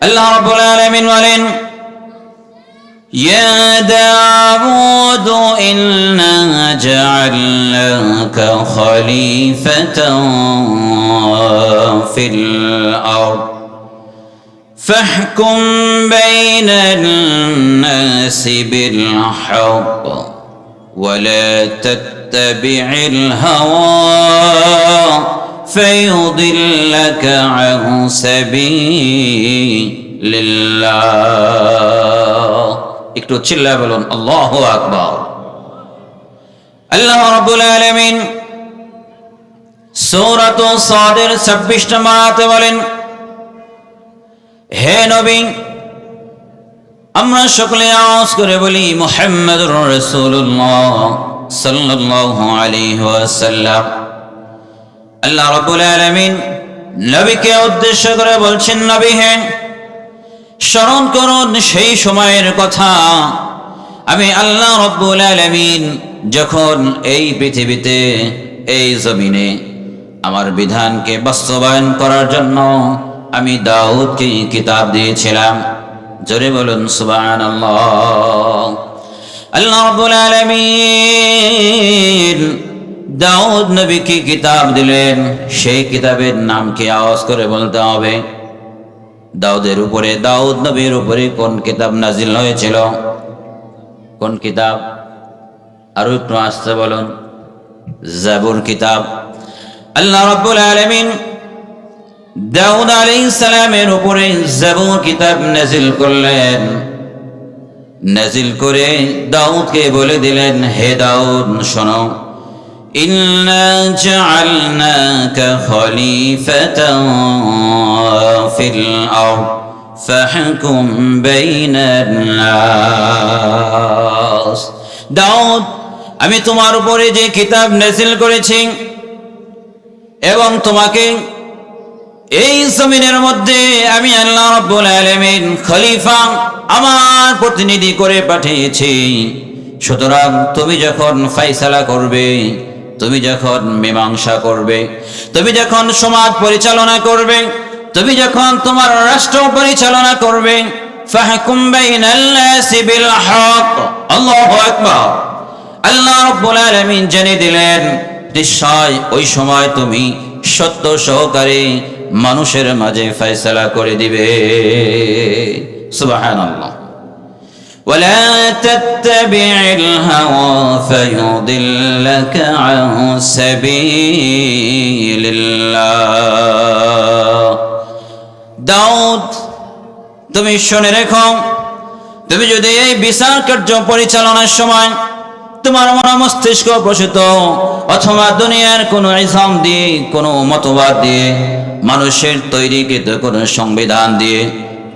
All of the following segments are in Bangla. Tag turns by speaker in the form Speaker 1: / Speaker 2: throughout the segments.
Speaker 1: আল্লাহ রাব্বুল আলামিন বলেন, ইয়া দাউদ ইন্না জাআলনাকা খলিফাতান ফিল আরদ ফাহকুম বাইনান নাসি বিল হক ওয়া লা তাত্তাবি'ল হাওয়া فيضلك عن سبيل الله একটু চিল্লায় বলুন আল্লাহু আকবার। আল্লাহ রাব্বুল আলামিন সূরা সাদের 26 নম্বর আয়াতে বলেন, হে নবী, আমরা সকলে আওয়াজ করে বলি মুহাম্মাদুর রাসূলুল্লাহ সাল্লাল্লাহু আলাইহি ওয়াসাল্লাম। আল্লাহ রাব্বুল আলামিন নবীকে উদ্দেশ্য করে বলছেন, নবী হে, স্মরণ করুন সেই সময়ের কথা আমি আল্লাহ রাব্বুল আলামিন যখন এই পৃথিবীতে এই জমিনে আমার বিধানকে বাস্তবায়ন করার জন্য আমি দাউদকে কিতাব দিয়েছিলাম। জোরে বলুন সুবহানাল্লাহ। আল্লাহ রাব্বুল আলামিন দাউদ নবীকে কিতাব দিলেন, সেই কিতাবের নাম কি আওয়াজ করে বলতে হবে। দাউদ নবীর উপরে কোন কিতাব নাজিল হয়েছিল? কোন কিতাব? আরো একটু আসতে বলুন। জাবুর কিতাব। আল্লাহ রাব্বুল আলামিন দাউদ আলাইহিস সালামের উপরে জাবুর কিতাব নাজিল করলেন। নাজিল করে দাউদকে বলে দিলেন, হে দাউদ শোনো, إنا جعلناك خليفة في الأرض فاحكم بين الناس। দাউদ, আমি তোমার উপরে যে কিতাব নাযিল করেছি এবং তোমাকে এই জমিনের মধ্যে আমি আল্লাহ রাব্বুল আলামিন খলিফা, আমার প্রতিনিধি করে পাঠিয়েছি। সুতরাং তুমি যখন ফয়সালা করবে, তুমি যখন মীমাংসা করবে, তুমি যখন সমাজ পরিচালনা করবে, তুমি যখন তোমার রাষ্ট্র পরিচালনা করবে, ফাহকুম বাইনাল নাসি বিল হক। আল্লাহু আকবার। আল্লাহ রাব্বুল আলামিন জেনে দিলেন নিশ্চয় ওই সময় তুমি সত্য সহকারে মানুষের মাঝে ফয়সালা করে দিবে। সুবহানাল্লাহ। ولا تتبع الهوى فيضلك عن سبيل الله। দাউদ, তুমি শুনে রেখো, তুমি যদি এই বিচার কার্য পরিচালনার সময় তোমার মন মস্তিষ্ক প্রসূত অথবা দুনিয়ার কোনো ইলজাম দিয়ে, কোনো মতবাদ দিয়ে, মানুষের তৈরিকৃত কোনো সংবিধান দিয়ে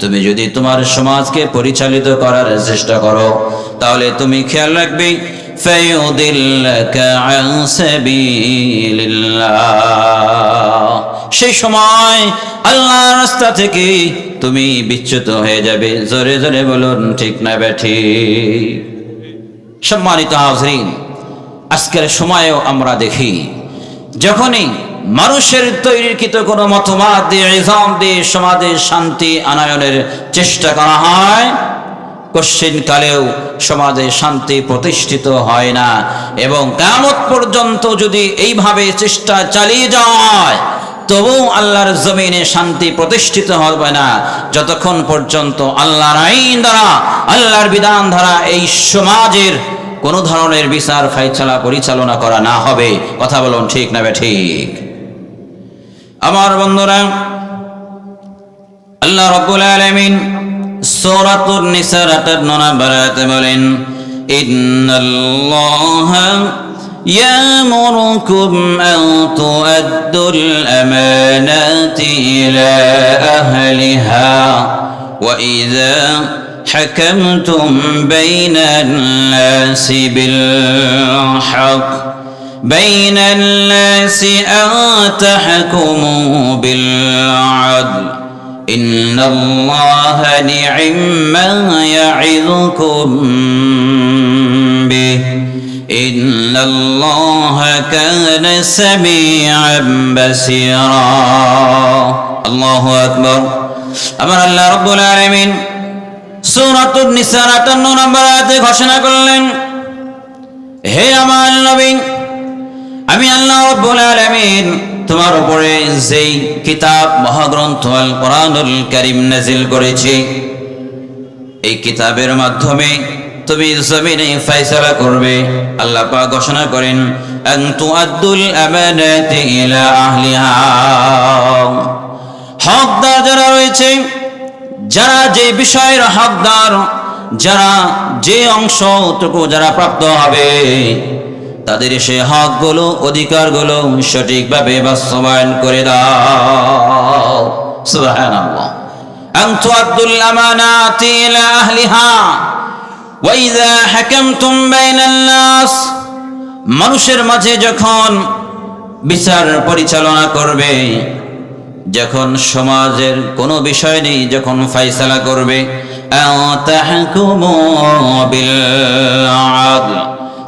Speaker 1: তুমি যদি তোমার সমাজকে পরিচালিত করার চেষ্টা করো, তাহলে তুমি খেয়াল রাখবে ফায়ুদিল্লাকা আন সাবিলিল্লাহ, সেই সময় আল্লাহর রাস্তা থেকে তুমি বিচ্যুত হয়ে যাবে। জোরে জোরে বলুন ঠিক না বেঠিক? সম্মানিত হাজরিন, আজকের সময়েও আমরা দেখি যখনই মানুষের তৈরিকৃত কোনো মতবাদ দিয়ে, ইলজাম দিয়ে সমাজের শান্তি আনয়নের চেষ্টা করা হয়, কশ্চিন কালেও সমাজে শান্তি প্রতিষ্ঠিত হয় না। এবং কিয়ামত পর্যন্ত যদি এইভাবে চেষ্টা চালিয়ে যাওয়া হয়, তবু আল্লাহর জমিনে শান্তি প্রতিষ্ঠিত হবে না, যতক্ষণ পর্যন্ত আল্লাহর আইন দ্বারা, আল্লাহর বিধান দ্বারা এই সমাজের কোন ধরনের বিচার ফায়সালা পরিচালনা করা না হবে। কথা বলুন ঠিক না বেঠিক? আমার বন্ধুরা, আল্লাহ রাব্বুল আলামিন সূরাতুন নিসার 58 নম্বর আয়াতে বলেন, ইন্নাল্লাহা ইয়ামুরুকুম আন তুআদ্দুল আমানাতি ইলা আহলিহা ওয়া ইযা حكمتم بين الناس بالحق بين الناس أن تحكموا بالعدل إن الله نعم ما يعظكم به إن الله كان سميعا بصيرا। الله أكبر। আমার আল্লাহ রাব্বুল আলামিন সূরাতুন নিসার 58 নম্বর আয়াতে ঘোষণা করলেন, হে আমার নবী, আমি আল্লাহ রাব্বুল আলামিন তোমার উপরে যেই কিতাব মহাগ্রন্থ আল কোরআনুল কারীম নাযিল করেছি, এই কিতাবের মাধ্যমে তুমি জমিনে ফয়সালা করবে। আল্লাহ পাক ঘোষণা করেন, আন তুআদ্দুল আমানাতি ইলা আহলিহা, হকদার যারা রয়েছে, যারা যে বিষয়ের হকদার, যারা যে অংশটুকু যারা প্রাপ্ত হবে, তাদের সে হকগুলো অধিকারগুলো সঠিকভাবে বাস্তবায়ন করে দাও। সুবহানাল্লাহ। আন তুআদ্দুল আমানাতি ইলা আহলিহা ওয়া ইযা হাকামতুম বাইনান নাস, মানুষের মাঝে যখন বিচার পরিচালনা করবে, যখন সমাজের কোনো বিষয় নেই যখন ফয়সালা করবে, আও তাহকুমু বিল আদল,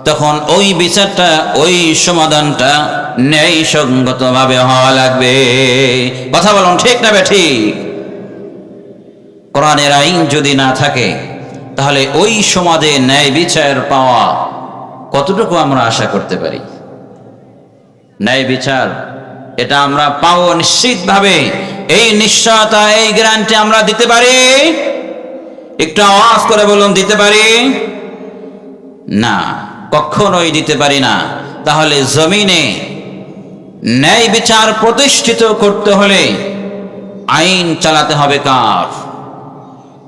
Speaker 1: তখন ওই বিচারটা ওই সমাধানটা ন্যায়সঙ্গতভাবে হওয়া লাগবে। কথা বলুন ঠিক না ঠিক? কোরআনের আইন যদি না থাকে তাহলে ওই সমাজে ন্যায় বিচার পাওয়া কতটুকু আমরা আশা করতে পারি? ন্যায় বিচার এটা আমরা পাবো নিশ্চিতভাবে, এই নিশ্চয়তা, এই গ্যারান্টি আমরা দিতে পারি? একটু আওয়াজ করে বলুন, দিতে পারি না, কখনোই দিতে পারি না। তাহলে জমিনে ন্যায় বিচার প্রতিষ্ঠিত করতে হলে আইন চালাতে হবে কার?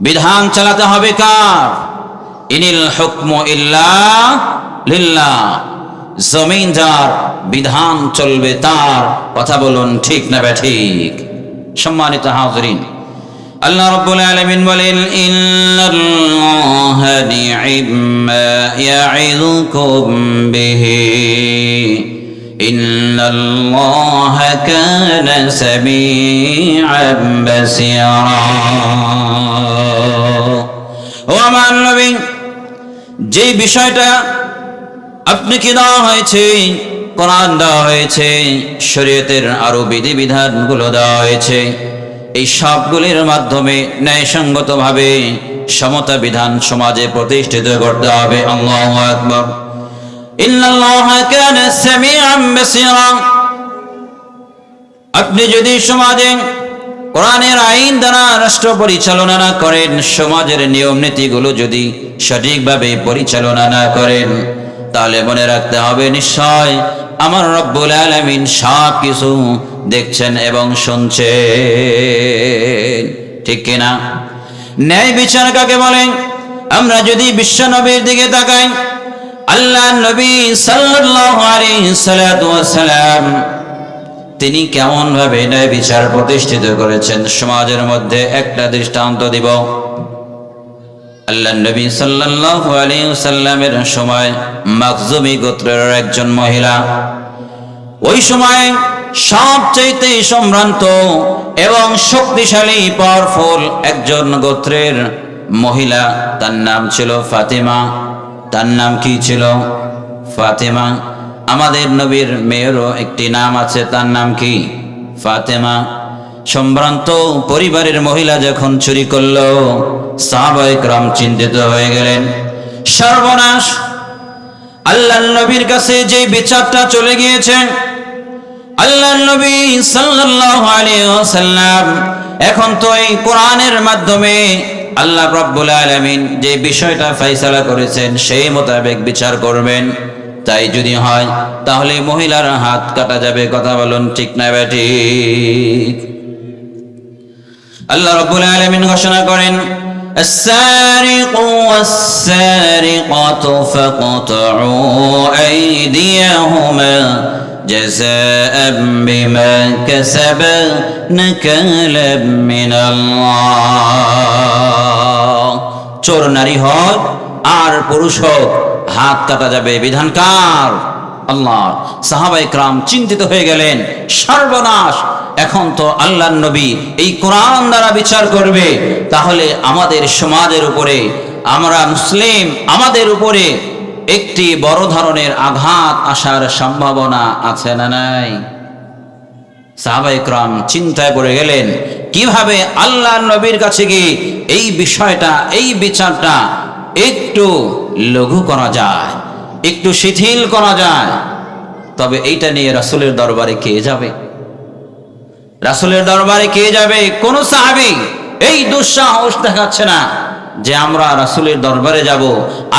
Speaker 1: বিধান চালাতে হবে কার? ইনিল হুকমু ইল্লা লিল্লাহ, জমিন যার, বিধান চলবে তার। কথা বলুন ঠিক না ঠিক? সম্মানিত হাজরিন, আল্লাহ রাব্বুল আলামিন বলেন, ইন্নাল্লাহা নি'মা ইয়া'iযুকুম বিহি ইন্নাল্লাহা কানা সামিআন বাসীরা। ও আমার নবী, যে বিষয়টা আপনাকে দেওয়া হয়েছে, কোরআন দেওয়া হয়েছে, শরীয়তের আরো বিধিবিধানগুলো দেওয়া হয়েছে, এই সবগুলির মাধ্যমে ন্যায়সঙ্গতভাবে সমতা বিধান সমাজে প্রতিষ্ঠিত করতে হবে। আল্লাহু আকবার। ইন্নাল্লাহা কানা সামিআন বাসীরা, আপনি যদি সমাজে কোরআনের আইন দ্বারা রাষ্ট্র পরিচালনা না করেন, সমাজের নিয়ম নীতিগুলো যদি সঠিকভাবে পরিচালনা না করেন, তাহলে মনে রাখতে হবে নিশ্চয় আমার রব্বুল আলামিন সব কিছু দেখছেন এবং শুনছেন। ঠিক কিনা? ন্যায় বিচার কাকে বলে? আমরা যদি বিশ্ব নবীর দিকে তাকাই, আল্লাহ নবী সাল্লাল্লাহু আলাইহি সাল্লাম তিনি কেমন ভাবে ন্যায় বিচার প্রতিষ্ঠিত করেছেন সমাজের মধ্যে একটা দৃষ্টান্ত দিব। আল্লাহ নবী সাল্লাল্লাহু আলাইহি সাল্লামের সময় মাখজুমি গোত্রের একজন মহিলা, ওই সময় সবচেয়ে সম্ভ্রান্ত এবং শক্তিশালী পাওয়ারফুল একজন গোত্রের মহিলা, তার নাম ছিল ফাতেমা। তার নাম কি ছিল? ফাতেমা। আমাদের নবীর মেয়েরও একটি নাম আছে, তার নাম কি? ফাতেমা। সম্ভ্রান্ত পরিবারের মহিলা যখন চুরি করল, সাহাবায়ে কেরাম চিন্তিত হয়ে গেলেন, সর্বনাশ! আল্লাহর নবীর কাছে যে বিচারটা চলে গিয়েছে, আল্লাহর নবী সাল্লাল্লাহু আলাইহি ওয়াসাল্লাম এখন তো এই কোরআনের মাধ্যমে আল্লাহ রাব্বুল আলামিন যে বিষয়টা ফয়সালা করেছেন সেই মোতাবেক বিচার করবেন। তাই যদি হয় তাহলে মহিলার হাত কাটা যাবে। কথা বলুন ঠিক না ঠিক? আল্লাহ রাব্বুল আলামিন ঘোষণা করেন, আস-সারিকু ওয়াস-সারিকাতু ফাকতাউ আইদিয়াহুমা জাযাআন বিমা কাসাবা নাকালাম মিনাল্লাহ। চোর নারী হোক আর পুরুষ হোক, হাত কাটা যাবে। বিধান কার? আল্লাহর। সাহাবায়ে কেরাম চিন্তিত হয়ে গেলেন, সর্বনাশ! এখন তো আল্লাহর নবী এই কোরআন দ্বারা বিচার করবে, তাহলে আমাদের সমাজের উপরে, আমরা মুসলিম, আমাদের উপরে একটি বড় ধরনের আঘাত আসার সম্ভাবনা আছে না নাই? সাহাবায়ে কেরাম চিন্তায় পড়ে গেলেন, কিভাবে আল্লাহর নবীর কাছে গিয়ে এই বিষয়টা, এই বিচারটা একটু লঘু করা যায়, একটু শিথিল করা যায়। তবে এইটা নিয়ে রাসূলের দরবারে কে যাবে? রাসূলের দরবারে কে যাবে? কোন সাহাবী এই দুঃসাহস দেখাচ্ছে না যে আমরা রাসূলের দরবারে যাব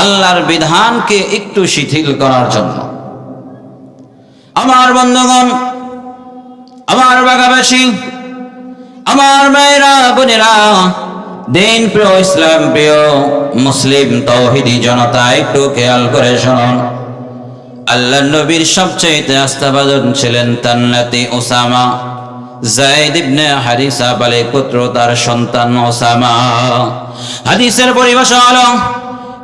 Speaker 1: আল্লাহর বিধানকে একটু শিথিল করার জন্য। আমার বন্ধুগণ, আমার বাগাবাসী, আমার মায়েরা, বোনেরা, দিন প্রিয়, ইসলাম প্রিয় মুসলিম তাওহীদি জনতা, একটু খেয়াল করে শুনুন। আল্লাহর নবীর সবচেয়ে আস্থাভাজন ছিলেন তার নাতি ওসামা। যায়েদ ইবনে হারিসা বলে পুত্র, তার সন্তান ওসামা। হাদিসের পরিভাষা হলো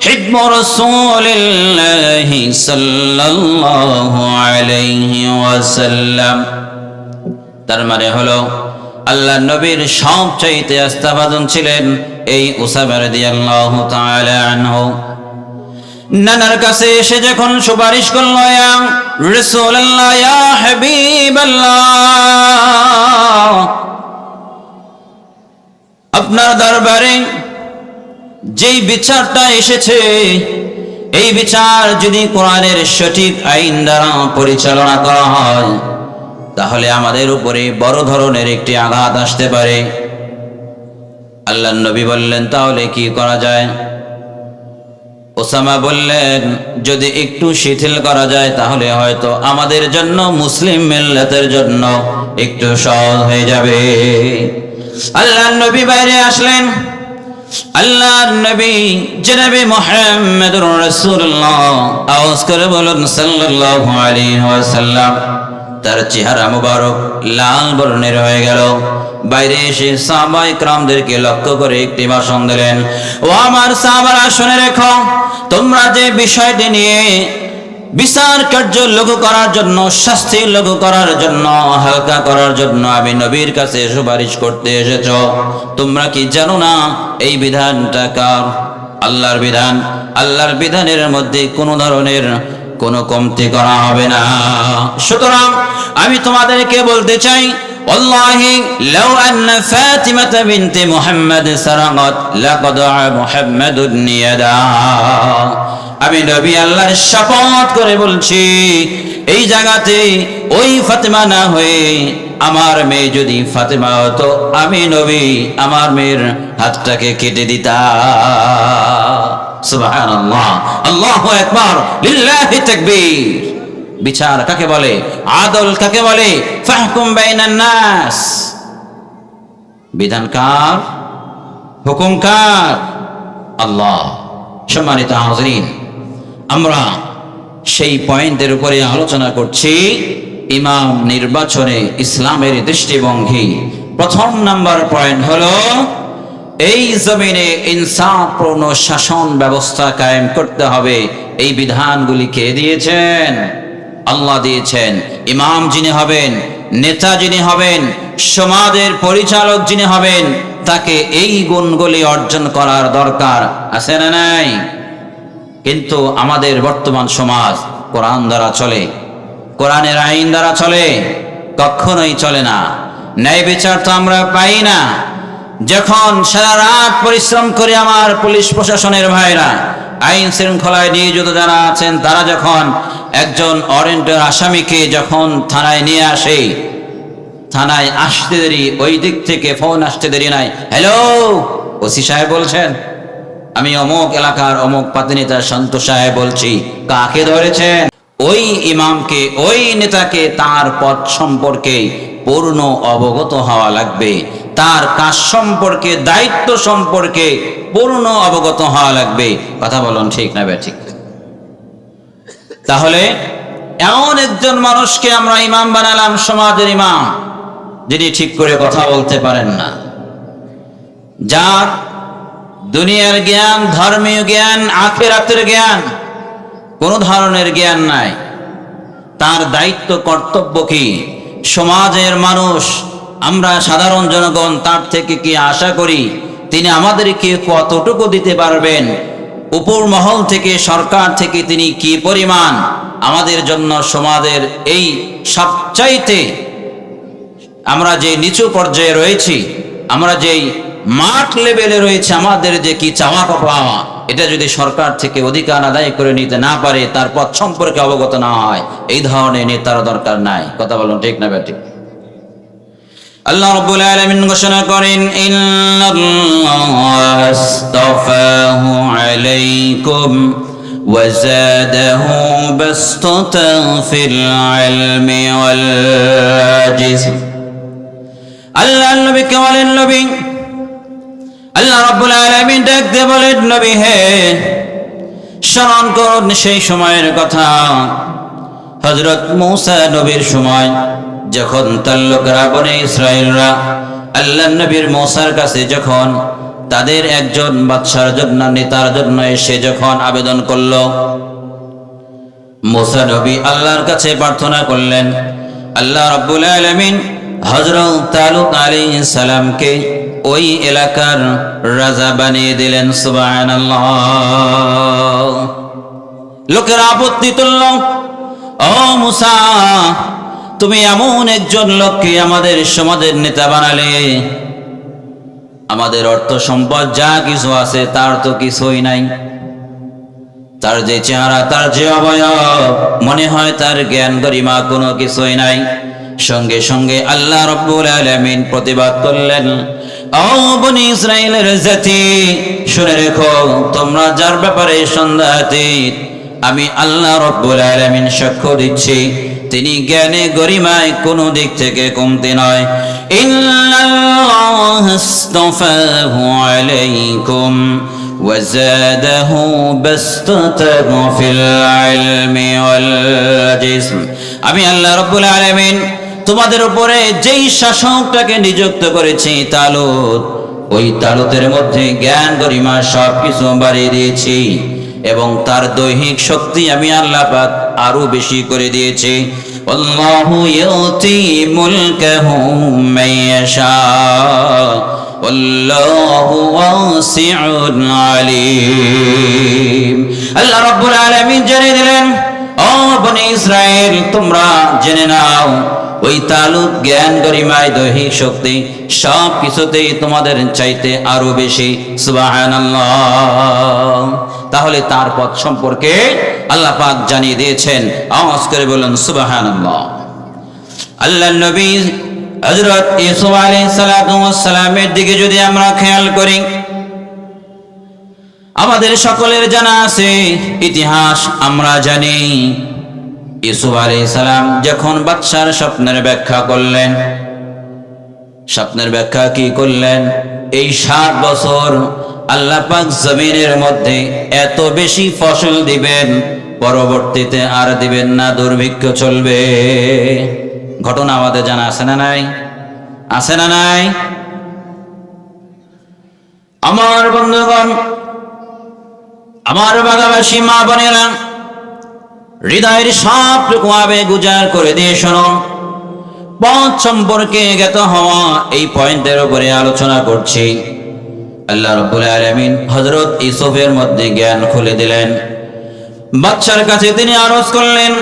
Speaker 1: হিব্বু রাসূলিল্লাহি সাল্লাল্লাহু আলাইহি ওয়াসাল্লাম। তার মানে হলো আল্লাহর নবীর সবচেয়ে আস্থাভাজন ছিলেন এই ওসামা রাদিয়াল্লাহু তাআলা আনহু। নানার কাছে এসে যখন সুপারিশ করল, ইয়া রাসূলুল্লাহ, ইয়া হাবিবাল্লাহ, আপনার দরবারে যেই বিচারটা এসেছে, এই বিচার যদি কোরআনের সঠিক আইন দ্বারা পরিচালনা করা হয় তাহলে আমাদের উপরে বড় ধরনের একটি আঘাত আসতে পারে। আল্লাহর নবী বললেন, তাহলে কি করা যায়? ওসামা বললেন, যদি একটু শিথিল করা যায় তাহলে হয়তো আমাদের জন্য, মুসলিম মিল্লাতের জন্য একটু সহজ হয়ে যাবে। আল্লাহর নবী বাইরে আসলেন। আল্লাহর নবী জনাবে মুহাম্মদুর রাসূলুল্লাহ, আওয়াজ করে বলুন সাল্লাল্লাহু আলাইহি ওয়াসাল্লাম। তার চেহারা মুবারক লাল বর্ণের হয়ে গেল। বাইরে এসে সাহাবায়ে কেরামদেরকে লক্ষ্য করে একটি ভাষণ দিলেন, ও আমার সাহাবারা, শুনে রেখো, তোমরা যে বিষয়টি নিয়ে বিচার কার্য লঘু করার জন্য, শাস্তি লঘু করার জন্য, হালকা করার জন্য আমি নবীর কাছে সুপারিশ করতে এসেছ, তোমরা কি জানো না এই বিধানটা কার? আল্লাহর বিধান। আল্লাহর বিধানের মধ্যে কোনো ধরনের কোনো কমতি করা হবে না। সুতরাং আমি তোমাদেরকে বলতে চাই, ওয়াল্লাহি লাউ আন্না ফাতিমাতা বিনতে মুহাম্মদ সারাকাত লাকাদা মুহাম্মাদুন ইয়াদা। আমি নবী আল্লাহর শপথ করে বলছি, এই জায়গাতে ওই ফাতেমা না হয়ে আমার মেয়ে যদি ফাতেমা হতো, আমি নবী আমার মেয়ের হাতটাকে কেটে দিতাম। সুবহানাল্লাহ, আল্লাহু আকবার, লিল্লাহি তাকবীর। বিচার কাকে বলে? আদল কাকে বলে? ফাহকুম বাইনান নাস। বিধান কার? হুকুম কার? আল্লাহ। সম্মানিত হাজরিন, আমরা সেই পয়েন্টের উপরে আলোচনা করছি, ইমাম নির্বাচনে ইসলামের দৃষ্টিভঙ্গি। প্রথম নাম্বার পয়েন্ট হলো, এই জমিনে ইনসাফপূর্ণ শাসন ব্যবস্থা কায়েম করতে হবে। এই বিধানগুলি কে দিয়েছেন? আল্লাহ দিয়েছেন। ইমাম যিনি হবেন, নেতা যিনি হবেন, সমাজের পরিচালক যিনি হবেন, তাকে এই গুণগুলি অর্জন করার দরকার আছে না নাই? কিন্তু আমাদের বর্তমান সমাজ কোরআন দ্বারা চলে, কোরআনের আইন দ্বারা চলে? কখনোই চলে না। ন্যায় বিচার তো আমরা পাই না। যখন সারা রাত পরিশ্রম করে আমার পুলিশ প্রশাসনের ভাইরা, আইন শৃঙ্খলায় নিয়োজিত যারা আছেন, তারা যখন একজন ওয়ারেন্টের আসামিকে যখন থানায় নিয়ে আসে, থানায় আসতে দেরি, ওই দিক থেকে ফোন আসতে দেরি নাই, হ্যালো ওসি সাহেব বলছেন, আমি অমুক এলাকার অমুক পাতিনেতা সন্তোষ সাহেব বলছি, কাকে ধরেছেন? ওই ইমামকে, ওই নেতাকে তার পদ সম্পর্কে পূর্ণ অবগত হওয়া লাগবে, তার কাজ সম্পর্কে, দায়িত্ব সম্পর্কে পূর্ণ অবগত হওয়া লাগবে। কথা বলুন ঠিক না ঠিক? তাহলে এমন একজন মানুষকে আমরা ইমাম বানালাম, সমাজের ইমাম, যিনি ঠিক করে কথা বলতে পারেন না, যার দুনিয়ার জ্ঞান, ধর্মীয় জ্ঞান, আখিরাতের জ্ঞান, কোনো ধরনের জ্ঞান নাই। তার দায়িত্ব কর্তব্য কি? সমাজের মানুষ, আমরা সাধারণ জনগণ তার থেকে কি আশা করি? তিনি আমাদেরকে কতটুকু দিতে পারবেন? উপর মহল থেকে, সরকার থেকে তিনি কি পরিমাণ আমাদের জন্য, সমাজের এই সবচাইতে আমরা যে নিচু পর্যায়ে রয়েছি, আমরা যেই মাঠ লেভেলে রয়েছে, আমাদের যে কি চাওয়া পাওয়া, এটা যদি সরকার থেকে অধিকার আদায় করে নিতে না পারে, তার পথ সম্পর্কে অবগত না হয়, এই ধরনের নেতার দরকার নাই। কথা বলুন ঠিক না ব্যাঠিক? আল্লাহ রাব্বুল আলামিন ঘোষণা করেন, ইন্নাল্লাহা আস্তাফাহু আলাইকুম ওয়া যাদাহু বাসতাতান ফিল ইলমি ওয়াল জিসম। আল্লাহ নবীকে বলেন, নবী, আল্লাহ রাব্বুল আলামিন ডাক দিয়ে বলেন, নবী হে, স্মরণ করুন সেই সময়ের কথা, হযরত মূসা নবীর সময়, যখন তার লোকেরা বনে ইসরায়েলরা আল্লাহ নবীর মূসার কাছে যখন তাদের একজন বাদশার জন্য, নেতার জন্য এসে যখন আবেদন করলো, মূসা নবী আল্লাহর কাছে প্রার্থনা করলেন, আল্লাহ রাব্বুল আলামিন হযরত তালুত আলাইহিস সালামকে ওই এলাকার রাজা বানিয়ে দিলেন। সুবহানাল্লাহ। লোকেরা আপত্তি তুলল, ও মূসা, তুমি এমন একজন লোককে আমাদের সমাজের নেতা বানালে, আমাদের অর্থ সম্পদ যা কিছু আছে তার তো কিছুই নাই, তার যে চেহারা, তার যে অবয়ব, মনে হয় তার জ্ঞান গরিমা কোনো কিছুই নাই। সঙ্গে সঙ্গে আল্লাহ রাব্বুল আলামিন প্রতিবাদ করলেন, ও বনী ইসরাইলের জাতি, শুনে রেখো, তোমরা যার ব্যাপারে সন্দেহাতীত, আমি আল্লাহ রাব্বুল আলামিন সাক্ষ্য দিচ্ছি, তিনি জ্ঞানে গরিমায় কোনো দিক থেকে কমতি নয়। ইন্নাল্লাহা আস্তাফাহু আলাইকুম ওয়া যাদাহু বাসতাতান ফিল ইলমি ওয়াল জিসম। আমি আল্লাহ রাব্বুল আলামিন তোমাদের উপরে যেই শাসকটাকে নিযুক্ত করেছি তালুত, ওই তালুতের মধ্যে জ্ঞান গরিমা সবকিছু বাড়িয়ে দিয়েছি, এবং তার দৈহিক শক্তি আমি আল্লাহ পাক আরো বেশি করে দিয়েছি। আল্লাহু ইউতি মুলকাহু মাইয়াশা আল্লাহু ওয়াসিউন আলিম। আল্লাহ রাব্বুল আলামিন জানিয়ে দিলেন, ও বনী ইসরাইল, তোমরা জেনে নাও, ওই তালুত জ্ঞান গরিমায় দৈহিক শক্তি সব কিছুতেই তোমাদের চাইতে আরো বেশি। সুবহানাল্লাহ। তাহলে তার পথ সম্পর্কে আল্লাহ পাক জানিয়ে দিয়েছেন। আওয়াজ করে বলুন সুবহানাল্লাহ। আল্লাহর নবী হযরত ইউসুফ আলাইহিস সালামের দিকে যদি আমরা খেয়াল করি, আমাদের সকলের জানা আছে ইতিহাস, আমরা জানি ইউসুফ আলাইহিস সালাম যখন বাদশার স্বপ্নের ব্যাখ্যা করলেন, স্বপ্নের ব্যাখ্যা কি করলেন? এই 7 বছর আল্লাহ পাক জমিনের মধ্যে এত বেশি ফসল দিবেন, পরবর্তীতে আর দিবেন না, দুর্ভিক্ষ চলবে। ঘটনা আমাদের জানা আছে না নাই? আছে না নাই? আমার বন্ধুগণ, আমার বাগাবাসী মা বোনেরা, হৃদয়ের সবটুকু আবেগ উজাড় করে দিয়ে শোনো, পথ সম্পর্কে জ্ঞাত হওয়া, এই পয়েন্টের উপরে আলোচনা করছি। আল্লাহ রাব্বুল আলামিন হযরত ইউসুফের মধ্যে জ্ঞান খুলে দিলেন। বাদশার কাছে তিনি আরজ করলেন,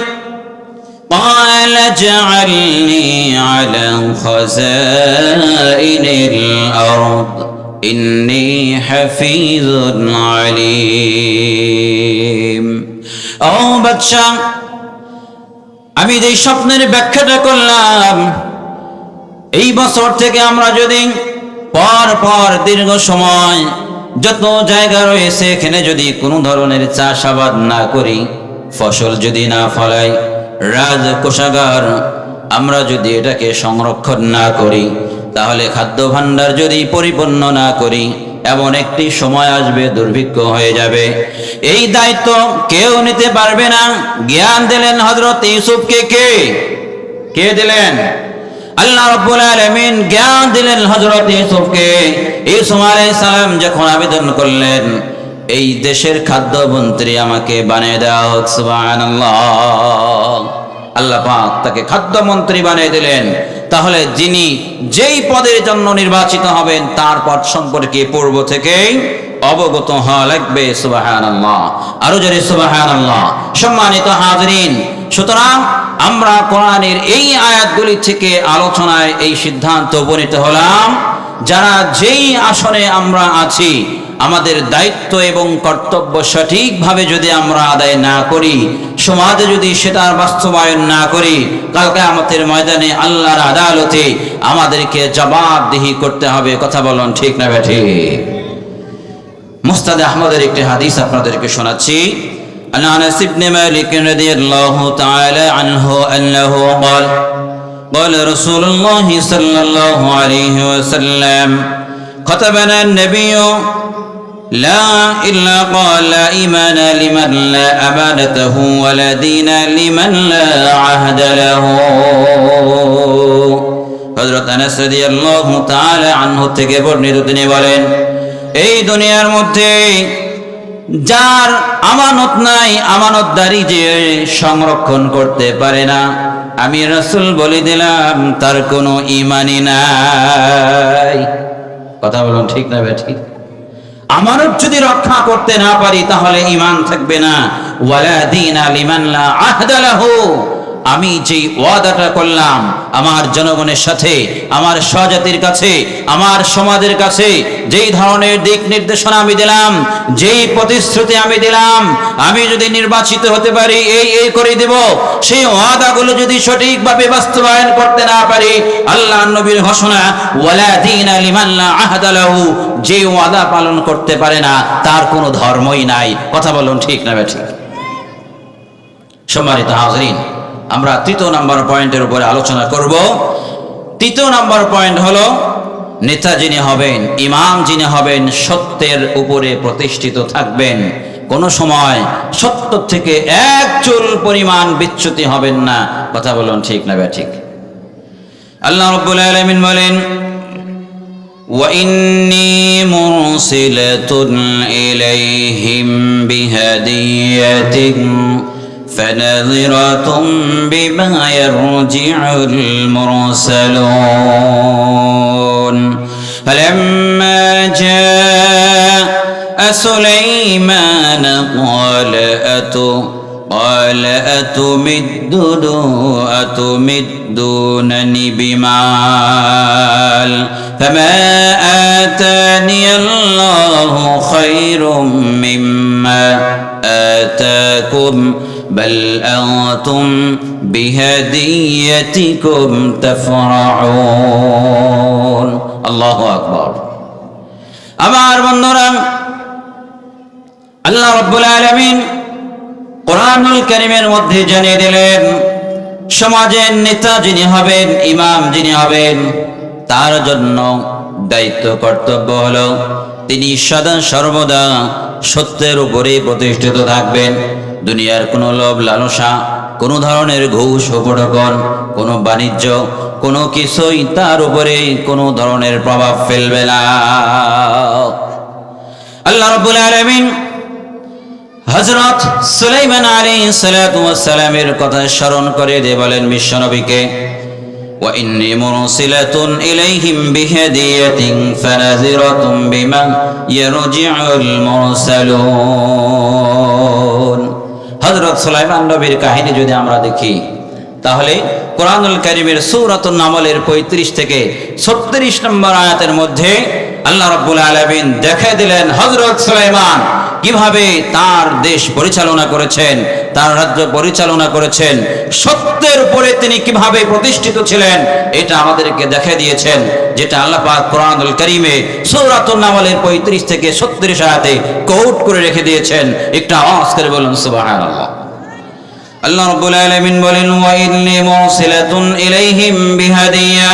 Speaker 1: قال اجعلني على خزائن الأرض إني حفيظ عليم। ও বাদশা, আমি যে স্বপ্নের ব্যাখ্যাটা করলাম, এই বছর থেকে আমরা যদি পর পর দীর্ঘ সময় যত জায়গা রয়েছে এখানে যদি কোনো ধরনের চাষাবাদ না করি, ফসল যদি না ফলাই, রাজকোষাগার আমরা যদি এটাকে সংরক্ষণ না করি, তাহলে খাদ্য ভাণ্ডার যদি পরিপূর্ণ না করি, এমন একটি সময় আসবে দুর্ভিক্ষ হয়ে যাবে। এই দায়িত্ব কেউ নিতে পারবে না। জ্ঞান দিলেন হযরত ইউসুফকে। কে দিলেন? আল্লাহ রাব্বুল আলামিন জ্ঞান দিলেন হযরত ইউসুফকে। ইউসুফ আলাইহিস সালাম যখন আবেদন করলেন, এই দেশের খাদ্যমন্ত্রী আমাকে বানিয়ে দাও, সুবহানাল্লাহ, আল্লাহ পাক তাকে খাদ্যমন্ত্রী বানিয়ে দিলেন। তাহলে যিনি যেই পদের জন্য নির্বাচিত হবেন, তার পদ সম্পর্কে পূর্ব থেকেই অবগত হওয়া লাগবে। সুবহানাল্লাহ, আরো জোরে সুবহানাল্লাহ। সম্মানিত হাজরিন, সুতরাং আমরা কোরআনের এই আয়াতগুলি থেকে আলোচনায় এই সিদ্ধান্ত উপনীত হলাম, যারা যেই আসনে আমরা আছি, আমাদের দায়িত্ব এবং কর্তব্য সঠিকভাবে যদি আমরা আদায় না করি, সমাজে যদি সেটার বাস্তবায়ন না করি, কাল কিয়ামতের ময়দানে আল্লাহর আদালতে আমাদেরকে জবাবদিহি করতে হবে। কথা বলুন ঠিক না ঠিক? মুসনাদে আহমদের একটি হাদিস আপনাদেরকে শোনাচ্ছি। عن أنس بن مالك رضي الله تعالى عنه أنه قال قال رسول الله صلى الله عليه وسلم خطبنا النبي لا إلا قال لا إيمان لمن لا أمانته ولا دين لمن لا عهد له। হযরত আনাস রাদিয়াল্লাহু তাআলা আনহু থেকে বর্ণিত, তিনি বলেন, এই দুনিয়ার মধ্যে যার আমানত নাই, আমানতদারি যে সংরক্ষণ করতে পারে না, আমি রাসূল বলে দিলাম তার কোনো ঈমানই নাই। কথা বলুন ঠিক না ঠিক? আমানত যদি রক্ষা করতে না পারি তাহলে ঈমান থাকবে না। ওয়ালা দীনা লিমান লা আহদা লাহু, আমি যেই ওয়াদাটা করলাম আমার জনগণের সাথে, আমার স্বজাতির কাছে, আমার সমাজের কাছে, যেই ধরনের দিক নির্দেশনা আমি দিলাম, যেই প্রতিশ্রুতি আমি দিলাম, আমি যদি নির্বাচিত হতে পারি এই করে দেব, সেই ওয়াদাগুলো যদি সঠিকভাবে বাস্তবায়ন করতে না পারি, আল্লাহর নবীর ঘোষণা ওয়ালা দীনা লিমান লা আহদা লাহু, যে ওয়াদা পালন করতে পারে না তার কোনো ধর্মই নাই। কথা বলুন ঠিক না ঠিক? সম্মানিত হাজরিন, আমরা তৃতীয় নাম্বার পয়েন্টের উপরে আলোচনা করব। তৃতীয় নাম্বার পয়েন্ট হলো, নেতা যিনি হবেন, ইমাম যিনি হবেন, সত্যের উপরে প্রতিষ্ঠিত থাকবেন। কোনো সময় সত্য থেকে এক চুল পরিমাণ বিচ্যুতি হবেন না। কথা বলুন ঠিক না ঠিক? আল্লাহ রাব্বুল আলামিন বলেন, وَإِنِّي مُرْسِلَةٌ إِلَيْهِمْ بِهَدِيَّةٍ فَنَظِرَةٌ بِمَا يَرْجِعُ الْمُرْسَلُونَ فَلَمَّا جَاءَ سُلَيْمَانَ قال أتمدونني بمال فما آتاني الله خير مما آتاكم بل أنتم بهديتكم تفرحون। الله أكبر। আমার বন্ধুরা, আল্লাহ রাব্বুল আলামিন কোরআনুল কারীমের মধ্যে জানিয়ে দিলেন, সমাজের নেতা যিনি হবেন, ইমাম যিনি হবেন, তার জন্য দায়িত্ব কর্তব্য হলো তিনি সদা সর্বদা সত্যের উপরে প্রতিষ্ঠিত থাকবেন। দুনিয়ার কোনো লোভ লালসা, কোনো ধরনের ঘুষ উপঢৌকন, কোনো বাণিজ্য, কোনো কিছুই তার উপরে কোনো ধরনের প্রভাব ফেলবে না। আল্লাহ রাব্বুল আলামিন হযরত সুলাইমান আলাইহিস সালাতু ওয়াস সালামের কথা স্মরণ করে দিয়ে বলেন বিশ্বনবীকে, ওয়া ইন্নী মুরসিলাতুন ইলাইহিম বিহাদিয়াতিন ফানাযিরাতুম বিমা ইয়ারজিউল মুরসালুন। হযরত সুলাইমান নবীর কাহিনী যদি আমরা দেখি, তাহলে কোরআনুল কারীমের সূরাতুন নামলের 35 থেকে 36 নম্বর আয়াতের মধ্যে আল্লাহ রাব্বুল আলামিন দেখাই দিলেন হযরত সুলাইমান কিভাবে তার দেশ পরিচালনা করেছেন, তার রাজ্য পরিচালনা করেছেন, সত্যের উপরে তিনি কিভাবে প্রতিষ্ঠিত ছিলেন, এটা আমাদেরকে দেখাই দিয়েছেন, যেটা আল্লাহ পাক কোরআনুল কারীমে সূরাতুন নামলের 35 থেকে 36 আয়াতে কোট করে রেখে দিয়েছেন। একটা আওয়াজ করে বলুন সুবহানাল্লাহ। আল্লাহ রাব্বুল আলামিন বলেন, ওয়া ইন্নী মুরসিলাতুন ইলাইহিম বিহাদিয়া।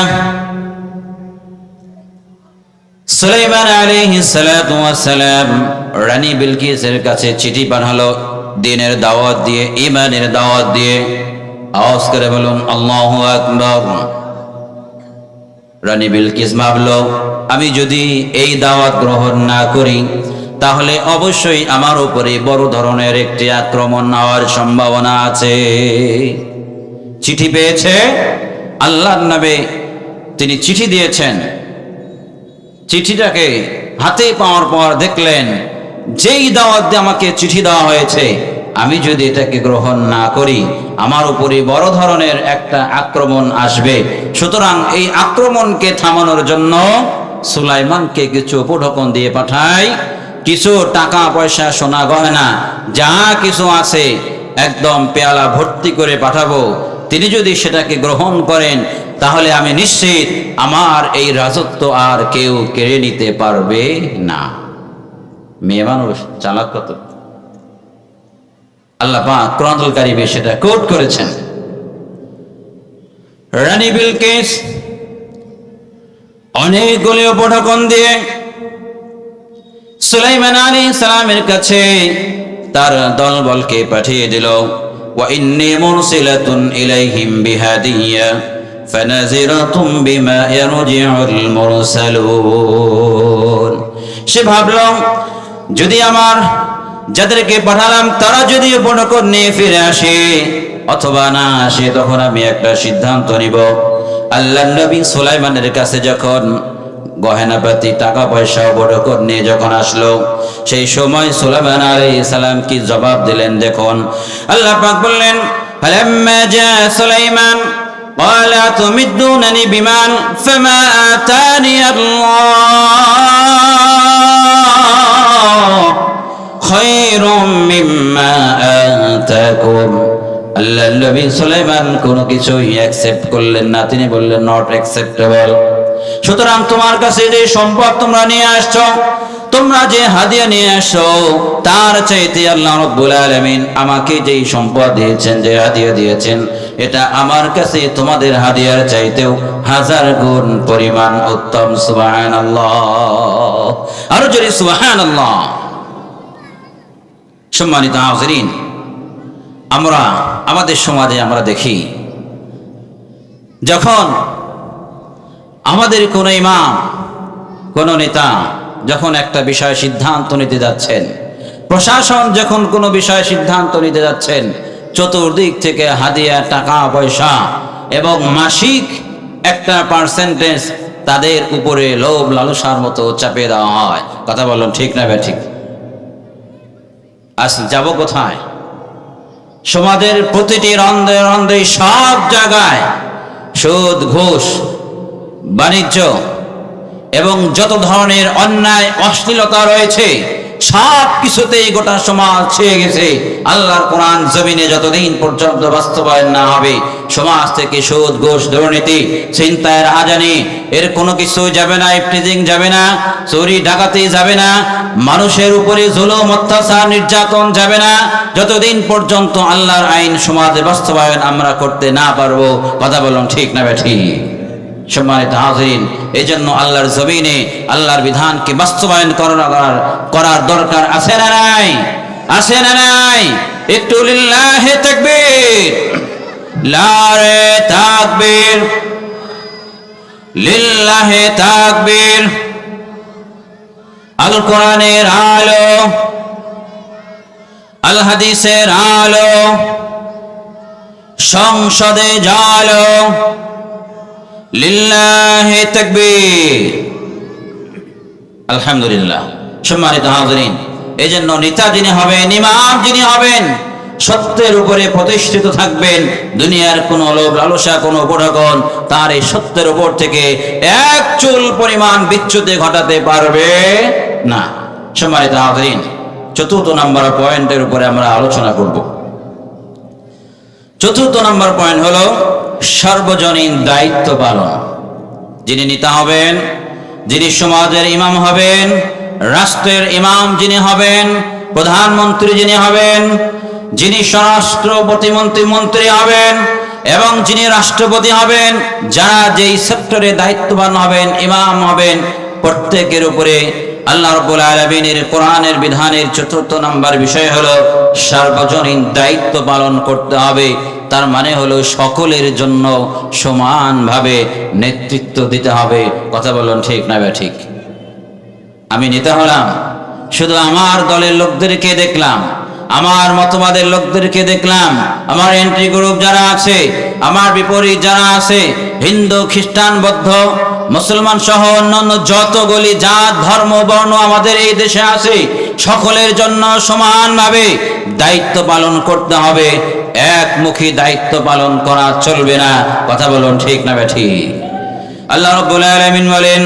Speaker 1: সুলাইমান আলাইহিস সালাতু ওয়াস সালাম রানী বিলকিসের কাছে চিঠি পাঠালো দ্বীনের দাওয়াত দিয়ে, ঈমানের দাওয়াত দিয়ে। আওয়াজ করে বলুন আল্লাহু আকবার। রানী বিলকিস ভাবলো, আমি যদি এই দাওয়াত গ্রহণ না করি তাহলে অবশ্যই আমার উপরে বড় ধরনের একটি আক্রমণ হওয়ার সম্ভাবনা আছে। চিঠি পেয়েছে, আল্লাহর নবী তিনি চিঠি দিয়েছেন। চিঠিটাকে হাতে পাওয়ার পর দেখলেন, যেই দাওয়াত দিয়ে আমাকে চিঠি দেওয়া হয়েছে, আমি যদি এটাকে গ্রহণ না করি আমার উপরে বড় ধরনের একটা আক্রমণ আসবে। সুতরাং এই আক্রমণকে থামানোর জন্য সুলাইমানকে কিছু উপঢৌকন দিয়ে পাঠাই, কিছু টাকা পয়সা সোনা গয়না যা কিছু আছে একদম পেয়ালা ভর্তি করে পাঠাবো। তিনি যদি সেটাকে গ্রহণ করেন তাহলে আমি নিশ্চিত আমার এই রাজত্ব আর কেউ কেড়ে নিতে পারবে না। মেয়ে মানুষ চালাক কত! আল্লাহ পাক কোরআনুল কারীমে সেটা কোট করেছেন। রানী বিলকিস অনেকগুলি উপঢৌকন দিয়ে সুলাইমান আলাইহিস সালামের কাছে তার দলবলকে পাঠিয়ে দিল। ওয়া ইন্নী মুরসিলাতুন ইলাইহিম বিহাদিয়্যা ফানাজিরাতুম বিমা ইয়ারজিউল মুরসালুন। সে ভাবল যদি আমার যাদেরকে পাঠালাম তারা যদি উপঢৌকন নিয়ে ফিরে আসে অথবা না আসে তখন আমি একটা সিদ্ধান্ত নিব। আল্লাহর নবী সুলাইমানের কাছে যখন গহেনাপাতি টাকা পয়সা উপঢৌকন নিয়ে যখন আসলো সেই সময় সুলাইমান আলাইহিস সালাম কি জবাব দিলেন দেখুন। আল্লাহ পাক বললেন ফালাম্মা জা সুলাইমান قال تمدونني بمال فما آتاني الله خير مما آتاكم। আল্লাহ নবী সুলাইমান কোনো কিছুই অ্যাকসেপ্ট করলেন না, তিনি বললেন নট অ্যাকসেপ্টেবল। সুতরাং তোমার কাছে যে সম্পদ তোমরা নিয়ে আসছো, তোমরা যে হাদিয়া নিয়ে আসছো তার চাইতে আল্লাহ রাব্বুল আলামিন আমাকে যেই সম্পদ দিয়েছেন, যে হাদিয়া দিয়েছেন, এটা আমার কাছে তোমাদের হাদিয়ার চাইতেও 1000 গুণ পরিমাণ উত্তম। সুবহানাল্লাহ, আরো জোরে সুবহানাল্লাহ। সম্মানিত হাজিরিন, আমরা আমাদের সমাজে আমরা দেখি যখন আমাদের কোনো ইমাম কোনো নেতা যখন একটা বিষয় সিদ্ধান্ত নিতে যাচ্ছেন, প্রশাসন যখন কোনো বিষয়ে সিদ্ধান্ত নিতে যাচ্ছেন, চতুর্দিক থেকে হাদিয়া টাকা পয়সা এবং মাসিক একটা পার্সেন্টেজ তাদের উপরে লোভ লালসার মতো চাপিয়ে দেওয়া হয়। কথা বলুন ঠিক না ঠিক? আজ যাব কোথায়? সমাজের প্রতিটি রন্ধ্রে রন্ধ্রে সব জায়গায় সুদ ঘুষ বাণিজ্য এবং যত ধরনের অন্যায় অশ্লীলতা রয়েছে সব কিছুতেই গোটা সমাজ ছেয়ে গেছে। আল্লাহর কোরআন জমিনে যতদিন পর্যন্ত বাস্তবায়ন না হবে সমাজ থেকে সুদ ঘুষ দুর্নীতি ছিনতাই রাহাজানি এর কোনো কিছু যাবে না, ইফটিজিং যাবে না, চুরি ডাকাতি যাবে না, মানুষের উপরে জুলুম অত্যাচার নির্যাতন যাবে না, যতদিন পর্যন্ত আল্লাহর আইন সমাজে বাস্তবায়ন আমরা করতে না পারবো। কথা বলুন ঠিক না ঠিক? সম্মানিত হাজিরিন, এই জন্য আল্লাহর জমিনে আল্লাহর বিধানকে বাস্তবায়ন করার দরকার আছে না নাই? আছে না নাই? একটু লিল্লাহে তাকবীর, লারে তাকবীর, লিল্লাহে তাকবীর। আল কোরআনের আলো, আল হাদিসের আলো, সংসদে জালো, লিল্লাহি তাকবীর। আলহামদুলিল্লাহ। সম্মানিত হাজিরিন, এই জন্য নেতা যিনি হবেন, ইমাম যিনি হবেন, সত্যের উপরে প্রতিষ্ঠিত থাকবেন। দুনিয়ার কোনো লোভ লালসা কোনো উপঢৌকন তার এই সত্যের উপর থেকে এক চুল পরিমাণ বিচ্যুতি ঘটাতে পারবে না। সম্মানিত হাজিরিন, চতুর্থ নম্বর পয়েন্টের উপরে আমরা আলোচনা করব। চতুর্থ নম্বর পয়েন্ট হলো সার্বজনীন দায়িত্ব পালন। যিনি নেতা হবেন, যিনি সমাজের ইমাম হবেন, রাষ্ট্রের ইমাম যিনি হবেন, প্রধানমন্ত্রী যিনি হবেন, যিনি স্বরাষ্ট্র প্রতিমন্ত্রী মন্ত্রী হবেন এবং যিনি রাষ্ট্রপতি হবেন, যারা যেই সেক্টরে দায়িত্ববান হবেন, ইমাম হবেন, প্রত্যেকের উপরে আল্লাহ রাব্বুল আলামিনের কোরআনের বিধানের চতুর্থ নম্বর বিষয় হলো সার্বজনীন দায়িত্ব পালন করতে হবে। তার মানে হলো সকলের জন্য সমানভাবে নেতৃত্ব দিতে হবে। কথা বলুন ঠিক না ঠিক? আমি নেতা হলাম, শুধু আমার দলের লোকদেরকে দেখলাম, আমার মতবাদের লোকদেরকে দেখলাম, আমার এন্ট্রি গ্রুপ যারা আছে আমার বিপরীত যারা আছে, হিন্দু, খ্রিস্টান, বৌদ্ধ, মুসলমান সহ অন্যান্য যতগুলি জাত, ধর্ম, বর্ণ আমাদের এই দেশে আছে, সকলের জন্য সমানভাবে দায়িত্ব পালন করতে হবে। একমুখী দায়িত্ব পালন করা চলবে না। কথা বলুন ঠিক না ঠিক? আল্লাহ রাব্বুল আলামিন বলেন,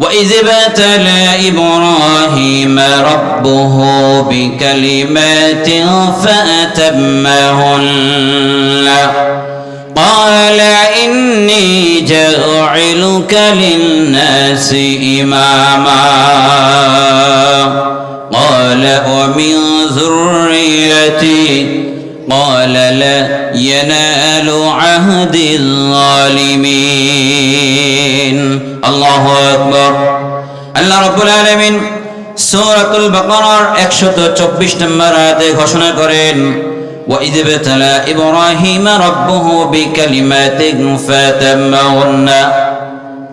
Speaker 1: وَإِذِ ابْتَلَى إِبْرَاهِيمَ رَبُّهُ بِكَلِمَاتٍ فَأَتَمَّهُنَّ قَالَ إِنِّي جَاعِلُكَ لِلنَّاسِ إِمَامًا قَالَ وَمِنْ ذُرِّيَّتِي قال لا ينال عهد الظالمين الله أكبر আল্লাহ রাব্বুল আলামিন সূরাতুল বাকারার 124 নম্বর আয়াতে ঘোষণা করেন, وَإِذِ ابْتَلَى إِبْرَاهِيمَ رَبُّهُ بِكَلِمَاتٍ فَأَتَمَّهُنَّ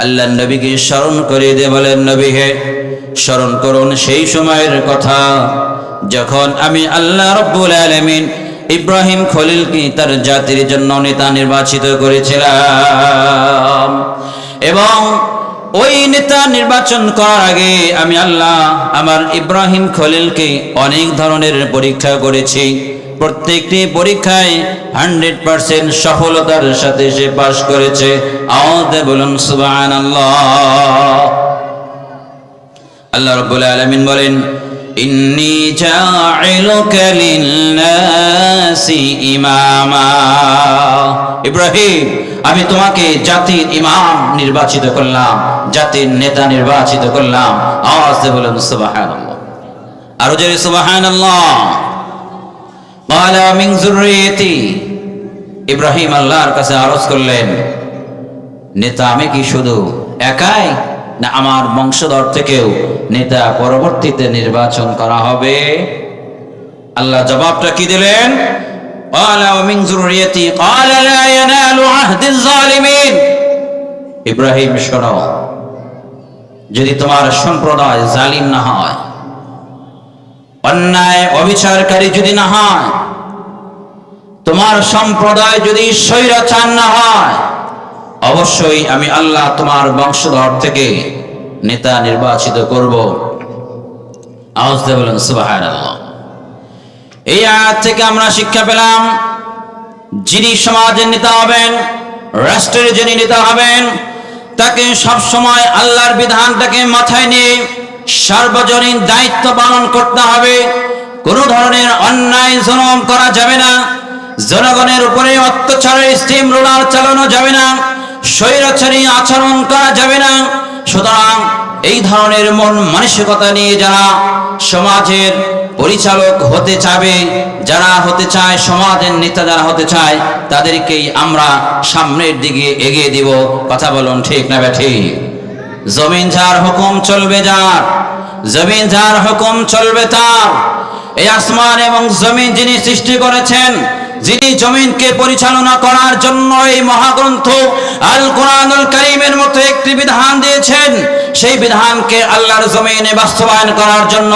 Speaker 1: আল্লাহ নবীকে স্মরণ করে দিয়ে বলেন, নবী হে, স্মরণ করুন সেই সময়ের কথা যখন আমি আল্লাহ রাব্বুল আলামিন ইব্রাহিম খলিলকে তার জাতির জন্য নেতা নির্বাচিত করেছিলাম, এবং ওই নেতা নির্বাচন করার আগে আমি আল্লাহ আমার ইব্রাহিম খলিলকে অনেক ধরনের পরীক্ষা করেছি। প্রত্যেকটি পরীক্ষায় 100% সফলতার সাথে সে পাশ করেছে। আওয়াজ বলুন সুবহানাল্লাহ। আল্লাহ রাব্বুল আলামিন বলেন, ইন্নী জাইলুকা লিন্নাসি ইমামা, ইব্রাহিম আমি তোমাকে জাতির ইমাম নির্বাচিত করলাম, জাতির নেতা নির্বাচিত করলাম। আওয়াজ বলুন সুবহানাল্লাহ, আরো জোরে সুবহানাল্লাহ। ক্বালা মিন যুররিয়্যাতি, ইব্রাহিম আল্লাহর কাছে আরজ করলেন, নেতা আমি কি শুধু একাই, না আমার বংশধর থেকেও নেতা পরবর্তীতে নির্বাচন করা হবে? আল্লাহ জবাবটা কি দিলেন? ক্বালা ওয়া মিন যুররিয়্যাতি ক্বালা লা ইয়ানালু আহদিজ জালিমিন। ইব্রাহিম শোনো, যদি তোমার সম্প্রদায় জালিম না হয়, অন্যায় অবিচারকারী যদি না হয়, তোমার সম্প্রদায় যদি স্বৈরাচার না হয়, অবশ্যই আমি আল্লাহ তোমার বংশধর থেকে নেতা নির্বাচিত করব। আওয়াজ দিয়ে বলেন সুবহানাল্লাহ। এই আয়াত থেকে আমরা শিক্ষা পেলাম, যিনি সমাজের নেতা হবেন, রাষ্ট্রের যিনি নেতা হবেন, তাকে সব সময় আল্লাহর বিধানটাকে মাথায় নিয়ে সার্বজনীন দায়িত্ব পালন করতে হবে। কোনো ধরনের অন্যায় জুলুম করা যাবে না, জনগণের উপরে অত্যাচারের স্টিম রোলার চালানো যাবে না, স্বৈরাচারী আচরণ করা যাবে না। সুতরাং এই ধরনের মন মানসিকতা নিয়ে যারা সমাজের পরিচালক হতে চাবে, যারা হতে চায় সমাজের নেতা যারা হতে চায়, তাদেরকেই আমরা সামনের দিকে এগিয়ে দিব। কথা বলুন ঠিক না ঠিক? জমিন যার হুকুম চলবে যার, জমিন যার হুকুম চলবে তার। এই আসমান এবং জমিন যিনি সৃষ্টি করেছেন, যিনি জমিনকে পরিচালনা করার জন্য এই মহাগ্রন্থ আল কোরআনুল কারীমের মতো একটি বিধান দিয়েছেন, সেই বিধানকে আল্লাহর জমিনে বাস্তবায়ন করার জন্য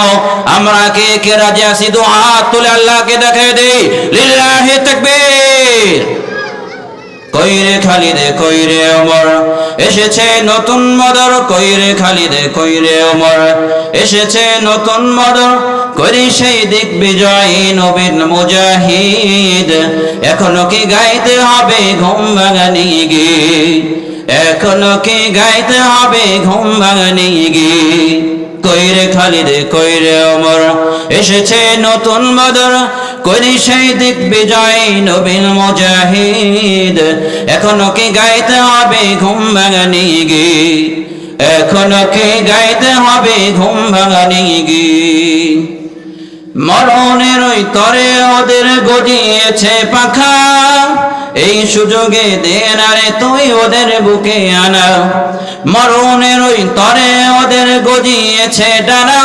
Speaker 1: আমরা কে কে রাজি আছি? দুই হাত তুলে আল্লাহকে দেখিয়ে দেই, লিল্লাহি তাকবীর। কইরে খালিদে কইরে ওমর এসেছে নতুন মদর, কইরে খালিদে কইরে ওমর এসেছে নতুন মদর, করি সেই দিক বিজয়ী নবীন মুজাহিদ। এখনো কি গাইতে হবে ঘুম ভাঙানি গীত, এখনো কি গাইতে হবে ঘুম ভাঙানি গীত। কইরে খালিদে কইরে ওমর এসেছে নতুন বদর, করি সেই দিক বিজয়ী নবীন মুজাহিদ। এখনো কি গাইতে হবে ঘুম ভাঙানি গীত, এখনো কি গাইতে হবে ঘুম ভাঙানি গীত। মরণের ওই তরে ওদের গজিয়েছে পাখা, এই সুযোগে দে না রে তুই ওদের বুকে আনা। মরণের ওই তরে ওদের গজিয়েছে ডানা,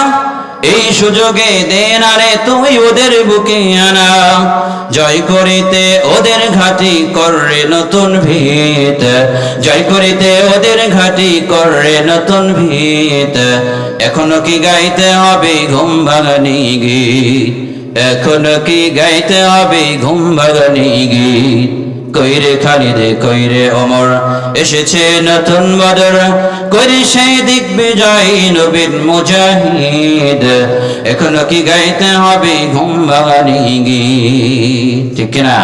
Speaker 1: এই সুযোগে দে না রে তুই ওদের বুকে আনা। জয় করিতে ওদের ঘাটি কররে নতুন ভিত, জয় করিতে ওদের ঘাটি কররে নতুন ভিত। এখনো কি গাইতে হবে ঘুম ভাঙানি গীত, এখনো কি গাইতে হবে ঘুম ভাঙানি গীত। কইরে খালিদ কইরে ওমর, এসেছে নতুন বদর, কইরে সেই দিগ্বিজয় নবীর মুজাহিদ। এখনো কি গাইতে হবে ঘুম ভাঙানি গীত, ঠিক কিনা?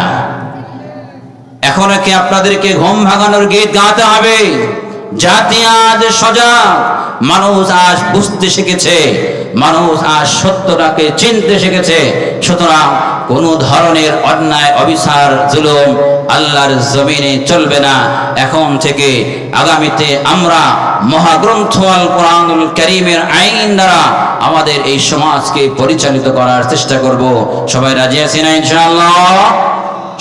Speaker 1: এখনো কি আপনাদেরকে ঘুম ভাঙানোর গীত গাইতে হবে? জাতি আজ সজাগ, মানুষ আজ বুঝতে শিখেছে, মানুষ আজ সত্যটাকে চিনতে শিখেছে। সুতরাং কোন ধরনের অন্যায়, অবিচার, জুলুম আল্লাহর জমিনে চলবে না। এখন থেকে আগামীতে আমরা মহাগ্রন্থ আল কোরআনুল কারীমের আইন দ্বারা আমাদের এই সমাজকে পরিচালিত করার চেষ্টা করব। সবাই রাজি আছি না ইনশাআল্লাহ?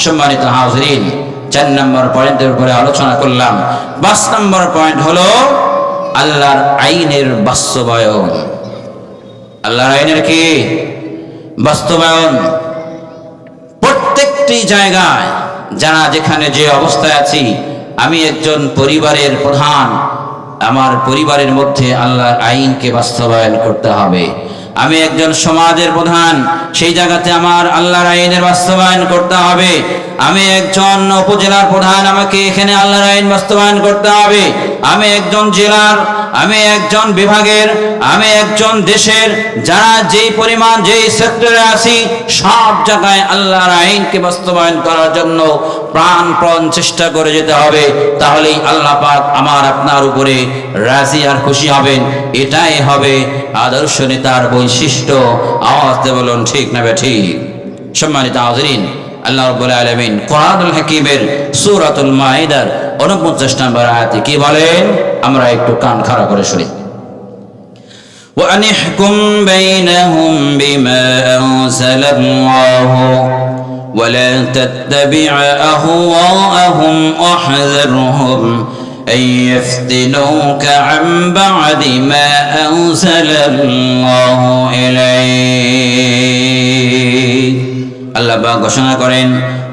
Speaker 1: সম্মানিত হাজিরিন, 4 নম্বর পয়েন্টের উপরে আলোচনা করলাম। 5 নম্বর পয়েন্ট হলো আল্লাহর আইনের বাস্তবায়ন। আল্লাহর আইনের কি বাস্তবায়ন? প্রত্যেকটি জায়গায় যারা যেখানে যে অবস্থায় আছি, আমি একজন পরিবারের প্রধান, আমার পরিবারের মধ্যে আল্লাহর আইনকে বাস্তবায়ন করতে হবে। আমি একজন সমাজের প্রধান, সেই জায়গাতে আমার আল্লাহর আইনের বাস্তবায়ন করতে হবে। আমি একজন উপজেলার প্রধান, আমাকে এখানে আল্লাহর আইন বাস্তবায়ন করতে হবে। আমি একজন জেলার, আমি একজন বিভাগের, আমি একজন দেশের, যারা যেই পরিমাণ যেই সেক্টরে আছি, সব জায়গায় আল্লাহর আইনকে বাস্তবায়ন করার জন্য প্রাণপণ চেষ্টা করে যেতে হবে। তাহলেই আল্লাহ পাক আমার আপনার উপরে রাজি আর খুশি হবেন। এটাই হবে আদর্শ নেতার বৈশিষ্ট্য। আওয়াজ দিয়ে বলুন ঠিক না ঠিক? সম্মানিত হাজিরিন, আল্লাহ রাব্বুল আলামিন কোরআনুল হাকীমের সূরাতুল মাইদার 49 নম্বর আয়াতে কি বলেন? আমরা একটু কান খাড়া করে শুনি। وأن احكم بينهم بما أنزل الله ولا تتبع أهواءهم واحذرهم أن يفتنوك عن بعد ما أنزل الله إليك। আল্লাহ পাক ঘোষণা করেন,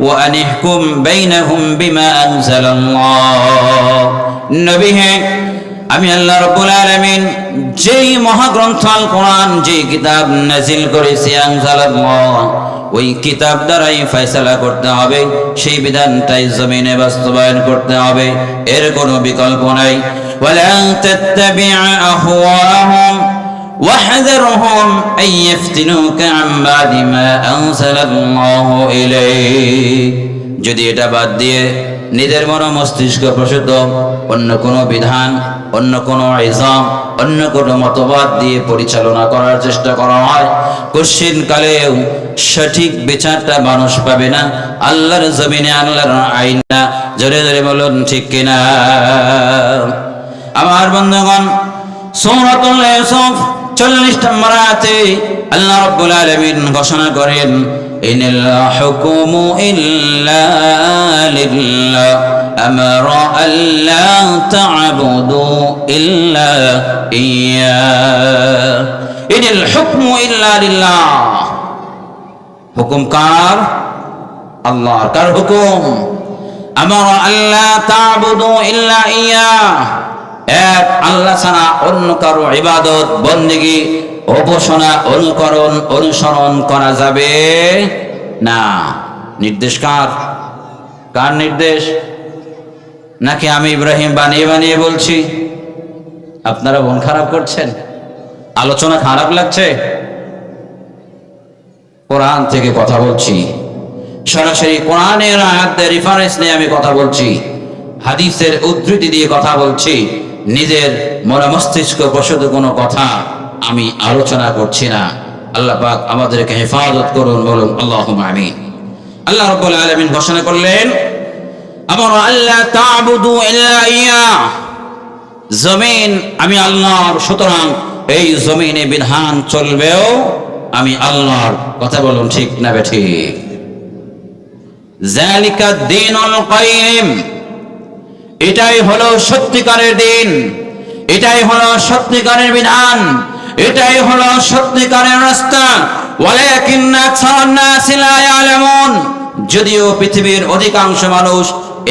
Speaker 1: وأن احكم بينهم بما أنزل الله। নবী হে, আমি আল্লাহ রাব্বুল আলামিন যেই মহাগ্রন্থ আল কোরআন, যে কিতাব নাজিল করেছি, আনজালাল্লাহ, ওই কিতাব দ্বারাই ফয়সালা করতে হবে, সেই বিধানটাই জমিনে বাস্তবায়ন করতে হবে, এর কোনো বিকল্প নাই। ওয়ালা তাত্তাবি' আহওয়াহুম ওয়াহযিরহুম আন ইফতিনুকা আন বা'দি মা আনজালাল্লাহু ইলাইক। যদি এটা বাদ দিয়ে নিজের মন মস্তিষ্ক প্রসূত অন্য কোনো বিধান, অন্য কোনো ইলজাম, অন্য কোনো মতবাদ দিয়ে পরিচালনা করার চেষ্টা করা হয়, কঠিন কালেও সঠিক বিচারটা মানুষ পাবে না। আল্লাহর জমিনে আল্লাহর আইন না। জোরে জোরে বলুন ঠিক কিনা? আমার বন্ধুগণ, সূরাতুল ইউসুফ 40 নম্বর আয়াতে আল্লাহ রাব্বুল আলামিন ঘোষণা করেন, ইনিল হুকুমু ইল্লা লিল্লাহ আমারা আল্লা তা'বুদু ইল্লা ইয়্যা। ইনিল হুকমু ইল্লা লিল্লাহ। হুকুম কার? আল্লাহর। কার হুকুম? আমারা আল্লা তা'বুদু ইল্লা ইয়্যা। এক আল্লাহ ছাড়া অন্য কারো ইবাদত, বন্দেগী, উপাসনা, অনুকরণ, অনুসরণ করা যাবে না। নির্দেশ কার? কার নির্দেশ? নাকি আমি ইব্রাহিম বানিয়ে বানিয়ে বলছি? আপনারা মন খারাপ করছেন? আলোচনা খারাপ লাগছে? কোরআন থেকে কথা বলছি, সরাসরি কোরআনের আয়াতের রেফারেন্স নিয়ে আমি কথা বলছি, হাদিসের উদ্ধৃতি দিয়ে কথা বলছি। নিজের মন মস্তিষ্ক প্রসূত কোনো কথা আমি আলোচনা করছি না। আল্লাহ পাক আমাদেরকে হেফাজত করুন, বলুন আল্লাহুম্মা আমিন। আল্লাহ রাব্বুল আলামিন ঘোষণা করলেন, আমারা আল্লাহ তা'বুদু ইল্লা ইয়্যা। জমিন আমি আল্লাহর, সুতরাং এই জমিনে বিধান চলবেও আমি আল্লাহর। কথা বলুন ঠিক না বেঠিক? যালিকা দ্বীনুল কাইয়্যিম। এটাই হলো সত্যিকারের দিন, এটাই হলো সত্যিকারের বিধান, এটাই হলো সত্যিকারের রাস্তা। ওয়ালাকিন্না আকসারান নাসি লা ইয়ালামুন। যদিও পৃথিবীর অধিকাংশ মানুষ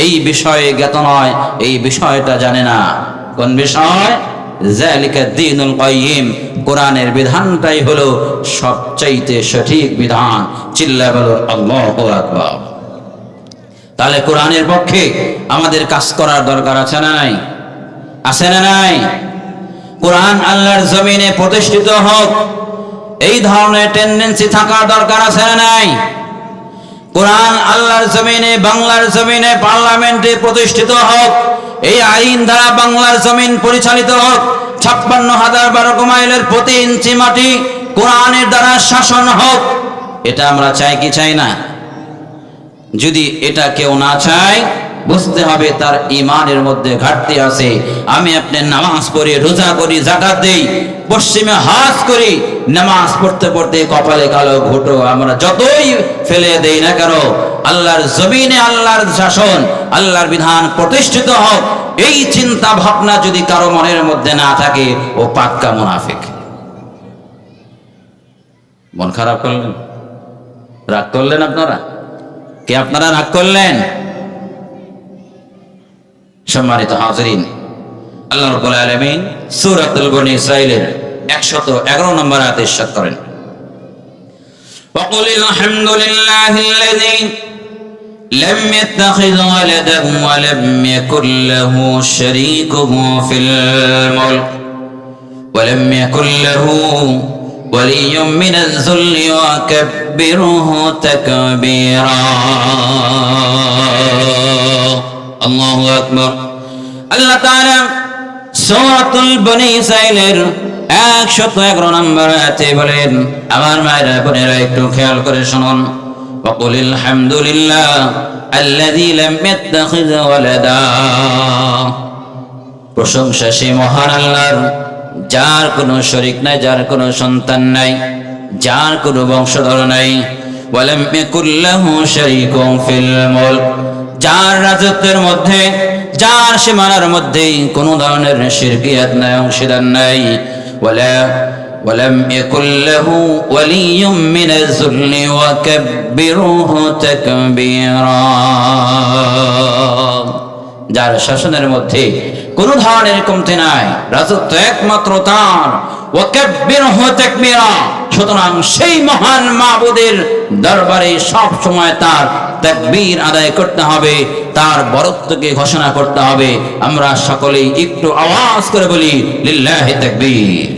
Speaker 1: এই বিষয়ে জ্ঞাত নয়, এই বিষয়টা জানে না। কোন বিষয়? যালিকা দ্বীনুল কাইয়্যিম। কোরআনের বিধানটাই হলো সবচাইতে সঠিক বিধান। চিল্লায়ে বলুন আল্লাহু আকবার। তাহলে কোরআনের পক্ষে আমাদের কাজ করার দরকার আছে না নাই? আছে না নাই? কোরআন আল্লাহর জমিনে প্রতিষ্ঠিত হোক, এই ধরনের টেন্ডেন্সি থাকার দরকার আছে না নাই? কোরআন আল্লাহর জমিনে, বাংলার জমিনে, পার্লামেন্টে প্রতিষ্ঠিত হোক, এই আইন দ্বারা বাংলার জমিন পরিচালিত হোক, 56,000 বর্গ মাইলের প্রতি ইঞ্চি মাটি কোরআনের দ্বারা শাসন হোক, এটা আমরা চাই কি চাই না? যদি এটা কেউ না চায়, বুঝতে হবে তার ঈমানের মধ্যে ঘাটতি আছে। আমি আপনি নামাজ পড়ি, রোজা করি, যাকাত দেই, পশ্চিমে হজ করি, নামাজ পড়তে পড়তে কপালে কালো ঘুঁটো আমরা যতই ফেলে দেই না কেন, আল্লাহর জমিনে আল্লাহর শাসন, আল্লাহর বিধান প্রতিষ্ঠিত হোক, এই চিন্তা ভাবনা যদি কারো মনের মধ্যে না থাকে, ও পাক্কা মুনাফিক। মন খারাপ করলেন? রাগ করলেন আপনারা? কে আপনারা রাগ করলেন? সম্মানিত হাজিরিন, আল্লাহ রাব্বুল আলামিন সূরাতুল বনী ইসরাঈলের 111 নম্বর আয়াতে ইরশাদ করেন, ওয়াকুলিল হামদুলিল্লাহিল্লাযী লাম ইয়াত্তাখিয ওয়ালাদান ওয়া লাম ইয়াকুল লাহু শারীকুন ফিল মুলক ওয়া লাম ইয়াকুল লাহু ওয়ালিয়্যুম মিনাজ যুল্লি ওয়া কাব্বিরহু তাকবীরা। আল্লাহু আকবার। আল্লাহ তাআলা সূরাতুল বনী ইসরাঈলের 111 নম্বর আয়াতে বলেন, আমার মায়েরা বোনেরা একটু খেয়াল করে শুনুন, ওয়াকুলিল হামদুলিল্লাহ আল্লাযী লাম ইয়াত্তাখিয ওয়ালাদা। প্রশংসা সেই মহান আল্লাহর, যার কোনো শরীক নাই, যার কোনো সন্তান নাই, যার কোনো বংশধর নাই। ওয়া লাম ইয়াকুল লাহু শারীকুন ফিল মুলক, যার রাজত্বের মধ্যে, যার সীমানার মধ্যে কোন ধরনের শিরকিয়াত নাই, অংশীদার নাই। ওয়ালাম ইয়াকুল লাহু ওয়ালিয়্যুম মিনাজ যুল্লি ওয়া কাব্বিরহু তাকবীরা, যার শাসনের মধ্যে কোন ধরনের কমতি নাই, রাজত্ব একমাত্র তার। ওয়া কাব্বিরহু তাকবীরা, সুতরাং সেই মহান মাবুদের দরবারে সব সময় তার তাকবীর আদায় করতে হবে, তার বরত্বকে ঘোষণা করতে হবে। আমরা সকলেই একটু আওয়াজ করে বলি, লিল্লাহি তাকবীর।